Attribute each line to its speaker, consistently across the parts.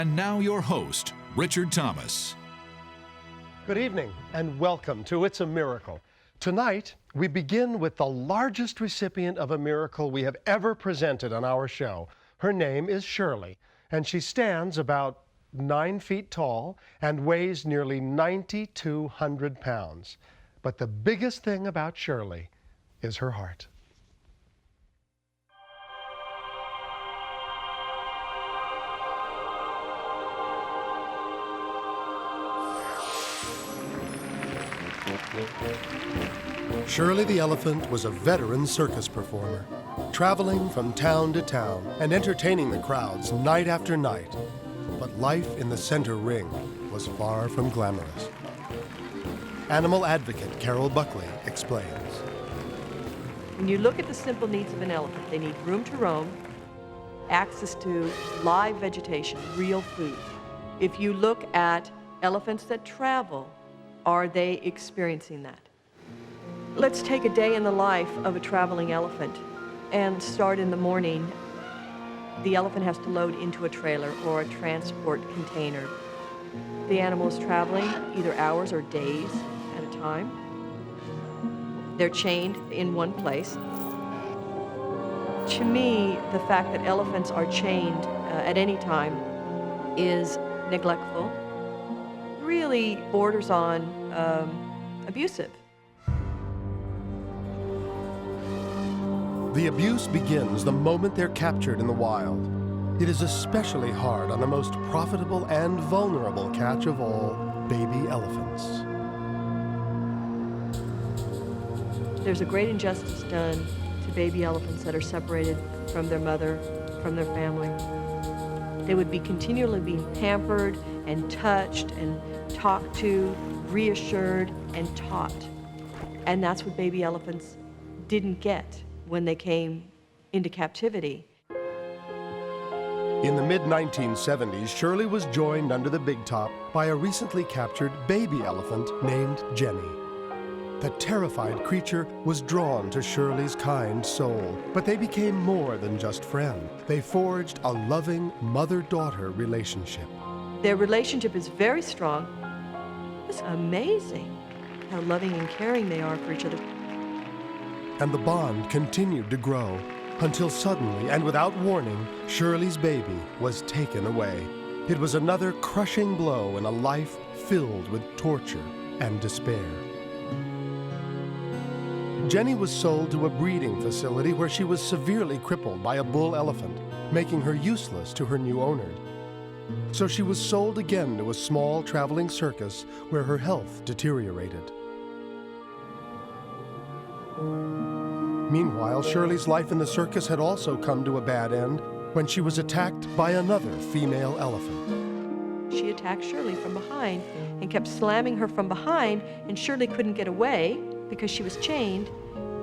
Speaker 1: And now your host, Richard Thomas.
Speaker 2: Good evening and welcome to It's a Miracle. Tonight, we begin with the largest recipient of a miracle we have ever presented on our show. Her name is Shirley, and she stands about 9 feet tall and weighs nearly 9,200 pounds. But the biggest thing about Shirley is her heart. Shirley the elephant was a veteran circus performer, traveling from town to town and entertaining the crowds night after night. But life in the center ring was far from glamorous. Animal advocate Carol Buckley explains.
Speaker 3: When you look at the simple needs of an elephant, they need room to roam, access to live vegetation, real food. If you look at elephants that travel, are they experiencing that? Let's take a day in the life of a traveling elephant and start in the morning. The elephant has to load into a trailer or a transport container. The animal is traveling either hours or days at a time. They're chained in one place. To me, the fact that elephants are chained at any time is neglectful, really borders on abusive.
Speaker 2: The abuse begins the moment they're captured in the wild. It is especially hard on the most profitable and vulnerable catch of all, baby elephants.
Speaker 3: There's a great injustice done to baby elephants that are separated from their mother, from their family. They would be continually being pampered and touched and talked to, reassured and taught. And that's what baby elephants didn't get when they came into captivity.
Speaker 2: In the mid-1970s, Shirley was joined under the big top by a recently captured baby elephant named Jenny. The terrified creature was drawn to Shirley's kind soul, but they became more than just friends. They forged a loving mother-daughter relationship.
Speaker 3: Their relationship is very strong. It's amazing how loving and caring they are for each other.
Speaker 2: And the bond continued to grow until suddenly and without warning, Shirley's baby was taken away. It was another crushing blow in a life filled with torture and despair. Jenny was sold to a breeding facility where she was severely crippled by a bull elephant, making her useless to her new owners. So she was sold again to a small traveling circus where her health deteriorated. Meanwhile, Shirley's life in the circus had also come to a bad end when she was attacked by another female elephant.
Speaker 3: She attacked Shirley from behind and kept slamming her from behind, and Shirley couldn't get away because she was chained,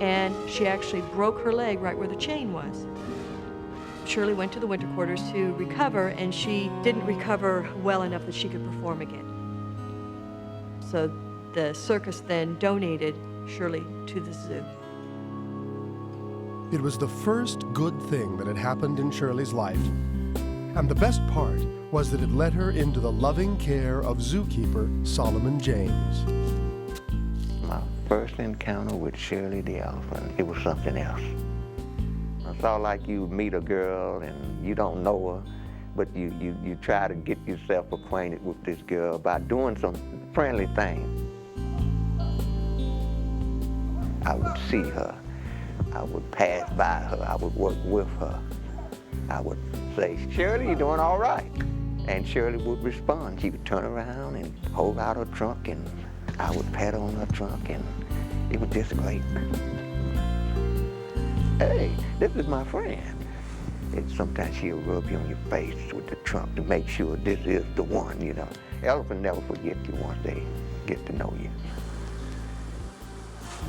Speaker 3: and she actually broke her leg right where the chain was. Shirley went to the winter quarters to recover, and she didn't recover well enough that she could perform again. So the circus then donated Shirley to the zoo.
Speaker 2: It was the first good thing that had happened in Shirley's life. And the best part was that it led her into the loving care of zookeeper Solomon James.
Speaker 4: My first encounter with Shirley the elephant, it was something else. It's all like you meet a girl and you don't know her, but you try to get yourself acquainted with this girl by doing some friendly things. I would see her. I would pass by her. I would work with her. I would say, "Shirley, you doing all right?" And Shirley would respond. She would turn around and hold out her trunk, and I would pat on her trunk, and it was just great. "Hey, this is my friend." And sometimes she'll rub you on your face with the trunk to make sure this is the one, you know. Elephants never forget you once they get to know you.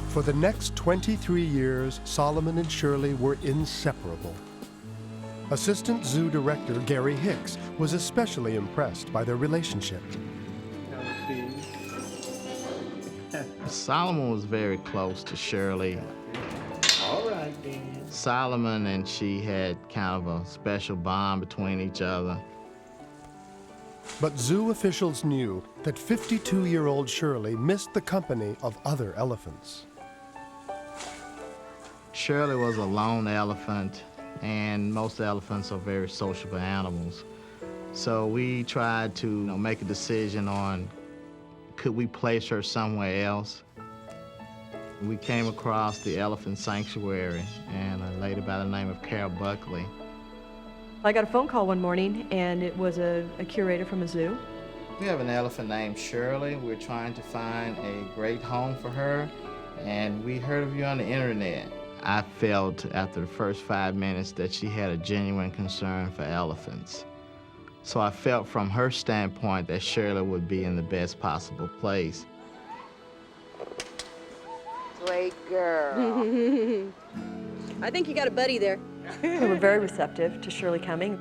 Speaker 2: For the next 23 years, Solomon and Shirley were inseparable. Assistant Zoo Director Gary Hicks was especially impressed by their relationship.
Speaker 5: Solomon was very close to Shirley.
Speaker 4: All right, then.
Speaker 5: Solomon and she had kind of a special bond between each other.
Speaker 2: But zoo officials knew that 52-year-old Shirley missed the company of other elephants.
Speaker 5: Shirley was a lone elephant, and most elephants are very sociable animals. So we tried to make a decision on could we place her somewhere else. We came across the elephant sanctuary and a lady by the name of Carol Buckley.
Speaker 3: I got a phone call one morning, and it was a curator from a zoo.
Speaker 5: We have an elephant named Shirley. We're trying to find a great home for her, and we heard of you on the internet. I felt after the first 5 minutes that she had a genuine concern for elephants. So I felt from her standpoint that Shirley would be in the best possible place.
Speaker 4: Great girl.
Speaker 6: I think you got a buddy there.
Speaker 3: We were very receptive to Shirley coming.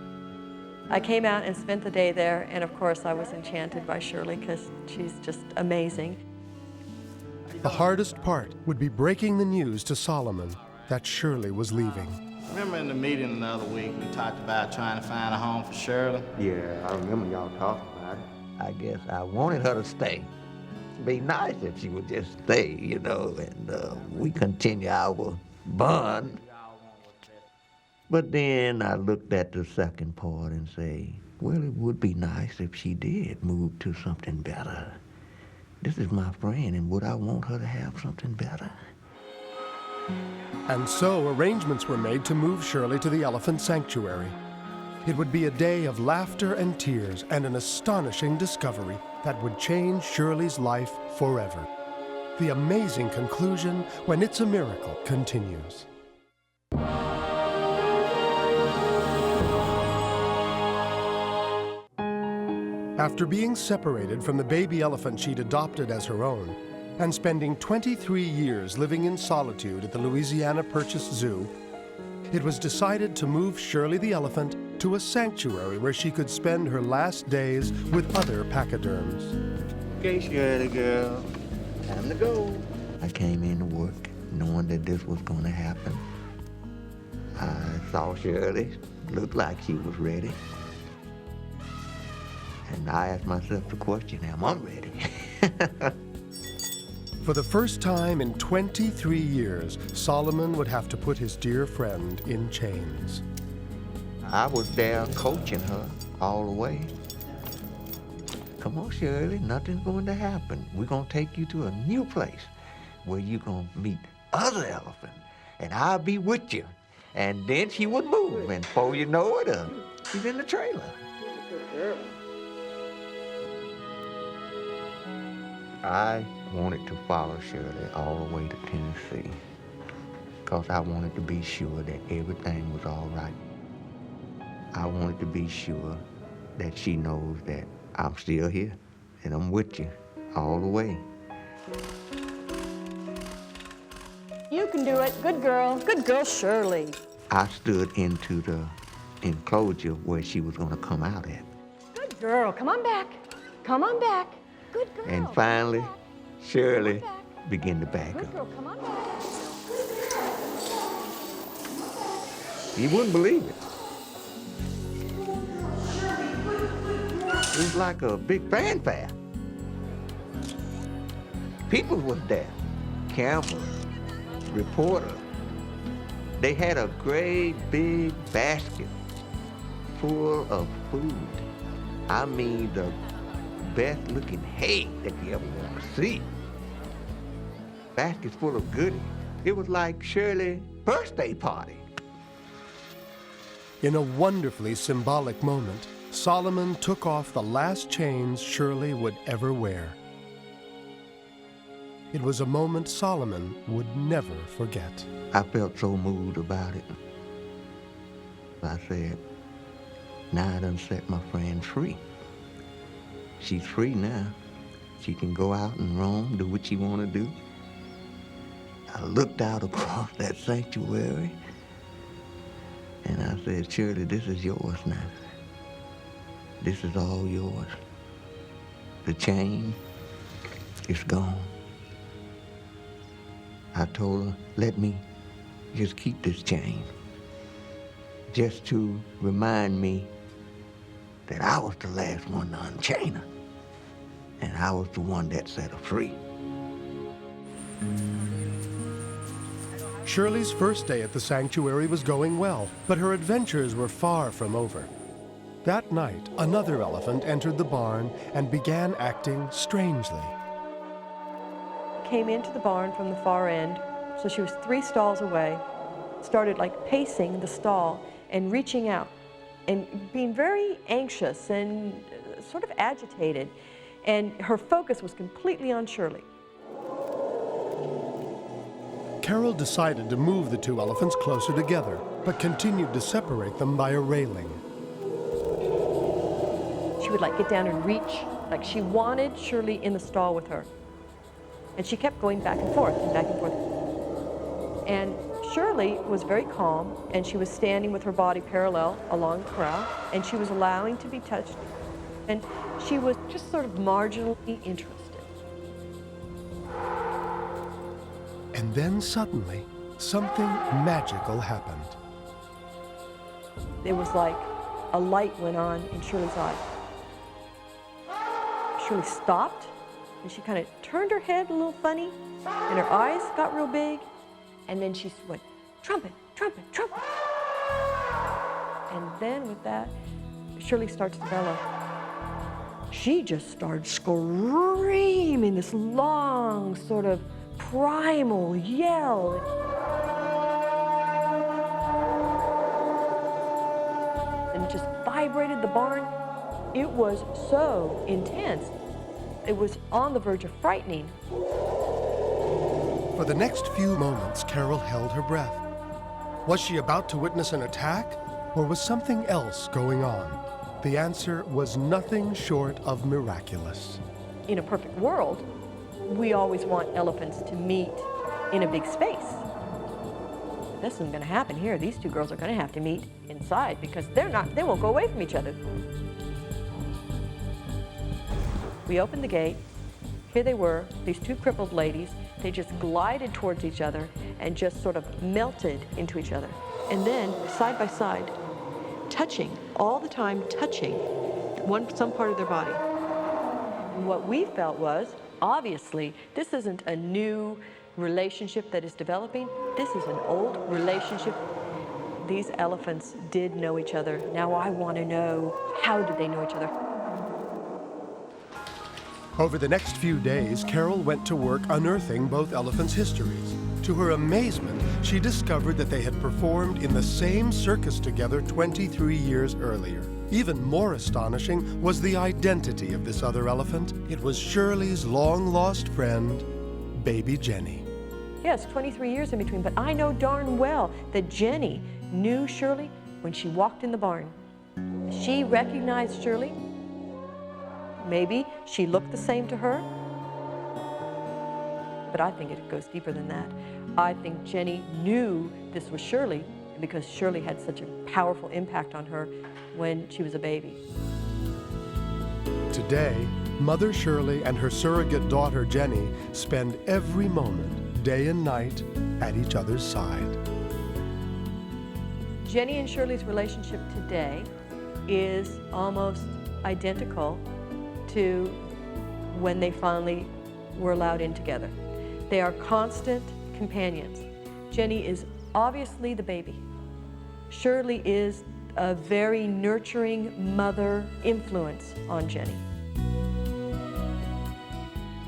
Speaker 3: I came out and spent the day there, and of course I was enchanted by Shirley because she's just amazing.
Speaker 2: The hardest part would be breaking the news to Solomon that Shirley was leaving.
Speaker 5: Remember in the meeting the other week, we talked about trying to find a home for Shirley?
Speaker 4: Yeah, I remember y'all talking about it. I guess I wanted her to stay. It'd be nice if she would just stay, and we continue our bond. But then I looked at the second part and say, well, it would be nice if she did move to something better. This is my friend, and would I want her to have something better?
Speaker 2: And so arrangements were made to move Shirley to the elephant sanctuary. It would be a day of laughter and tears and an astonishing discovery that would change Shirley's life forever. The amazing conclusion when It's a Miracle continues. After being separated from the baby elephant she'd adopted as her own, and spending 23 years living in solitude at the Louisiana Purchase Zoo, it was decided to move Shirley the elephant to a sanctuary where she could spend her last days with other pachyderms.
Speaker 4: Okay, Shirley girl, time to go. I came into work knowing that this was going to happen. I saw Shirley, looked like she was ready. And I asked myself the question, am I ready?
Speaker 2: For the first time in 23 years, Solomon would have to put his dear friend in chains.
Speaker 4: I was there coaching her all the way. Come on, Shirley, nothing's going to happen. We're going to take you to a new place where you're going to meet other elephants, and I'll be with you. And then she would move, and before you know it, she's in the trailer. I wanted to follow Shirley all the way to Tennessee because I wanted to be sure that everything was all right. I wanted to be sure that she knows that I'm still here and I'm with you all the way.
Speaker 6: You can do it. Good girl. Good girl, Shirley.
Speaker 4: I stood into the enclosure where she was going to come out at.
Speaker 6: Good girl. Come on back. Come on back. Good girl.
Speaker 4: And finally, Shirley began to back
Speaker 6: Good
Speaker 4: up.
Speaker 6: girl. Come on back.
Speaker 4: You wouldn't believe it. It was like a big fanfare. Peeples was there, camera, reporter. They had a great big basket full of food. I mean, the best looking hay that you ever want to see. Baskets full of goodies. It was like Shirley's birthday party.
Speaker 2: In a wonderfully symbolic moment, Solomon took off the last chains Shirley would ever wear. It was a moment Solomon would never forget.
Speaker 4: I felt so moved about it. I said, now I done set my friend free. She's free now. She can go out and roam, do what she want to do. I looked out across that sanctuary and I said, Shirley, this is yours now. This is all yours. The chain is gone. I told her, let me just keep this chain, just to remind me that I was the last one to unchain her, and I was the one that set her free.
Speaker 2: Shirley's first day at the sanctuary was going well, but her adventures were far from over. That night, another elephant entered the barn and began acting strangely.
Speaker 3: Came into the barn from the far end, so she was 3 stalls away, started like pacing the stall and reaching out and being very anxious and sort of agitated, and her focus was completely on Shirley.
Speaker 2: Carol decided to move the 2 elephants closer together, but continued to separate them by a railing.
Speaker 3: She would like get down and reach, like she wanted Shirley in the stall with her. And she kept going back and forth and back and forth. And Shirley was very calm, and she was standing with her body parallel along the corral, and she was allowing to be touched. And she was just sort of marginally interested.
Speaker 2: And then suddenly, something magical happened.
Speaker 3: It was like a light went on in Shirley's eye. Shirley stopped, and she kind of turned her head a little funny, and her eyes got real big, and then she went, trumpet, trumpet, trumpet. And then with that, Shirley starts to bellow. She just started screaming this long, sort of primal yell. And it just vibrated the barn. It was so intense. It was on the verge of frightening.
Speaker 2: For the next few moments, Carol held her breath. Was she about to witness an attack, or was something else going on? The answer was nothing short of miraculous.
Speaker 3: In a perfect world, we always want elephants to meet in a big space. This isn't going to happen here. These 2 girls are going to have to meet inside because they won't go away from each other. We opened the gate. Here they were, these 2 crippled ladies. They just glided towards each other and just sort of melted into each other. And then, side by side, touching, all the time touching some part of their body. And what we felt was, obviously, this isn't a new relationship that is developing. This is an old relationship. These elephants did know each other. Now I want to know, how did they know each other?
Speaker 2: Over the next few days, Carol went to work unearthing both elephants' histories. To her amazement, she discovered that they had performed in the same circus together 23 years earlier. Even more astonishing was the identity of this other elephant. It was Shirley's long-lost friend, baby Jenny.
Speaker 3: Yes, 23 years in between, but I know darn well that Jenny knew Shirley when she walked in the barn. She recognized Shirley. Maybe she looked the same to her, but I think it goes deeper than that. I think Jenny knew this was Shirley because Shirley had such a powerful impact on her when she was a baby.
Speaker 2: Today, Mother Shirley and her surrogate daughter Jenny spend every moment, day and night, at each other's side.
Speaker 3: Jenny and Shirley's relationship today is almost identical to when they finally were allowed in together. They are constant companions. Jenny is obviously the baby. Shirley is a very nurturing mother influence on Jenny.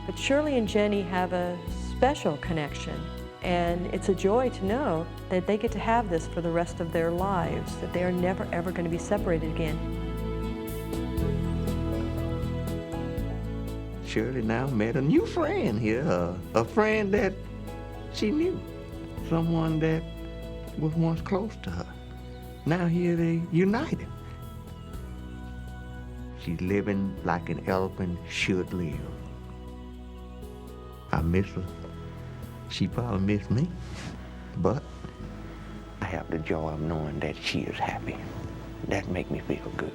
Speaker 3: But Shirley and Jenny have a special connection, and it's a joy to know that they get to have this for the rest of their lives, that they are never ever going to be separated again.
Speaker 4: Shirley now met a new friend here, a friend that she knew, someone that was once close to her. Now here they united. She's living like an elephant should live. I miss her. She probably missed me, but I have the joy of knowing that she is happy. That makes me feel good.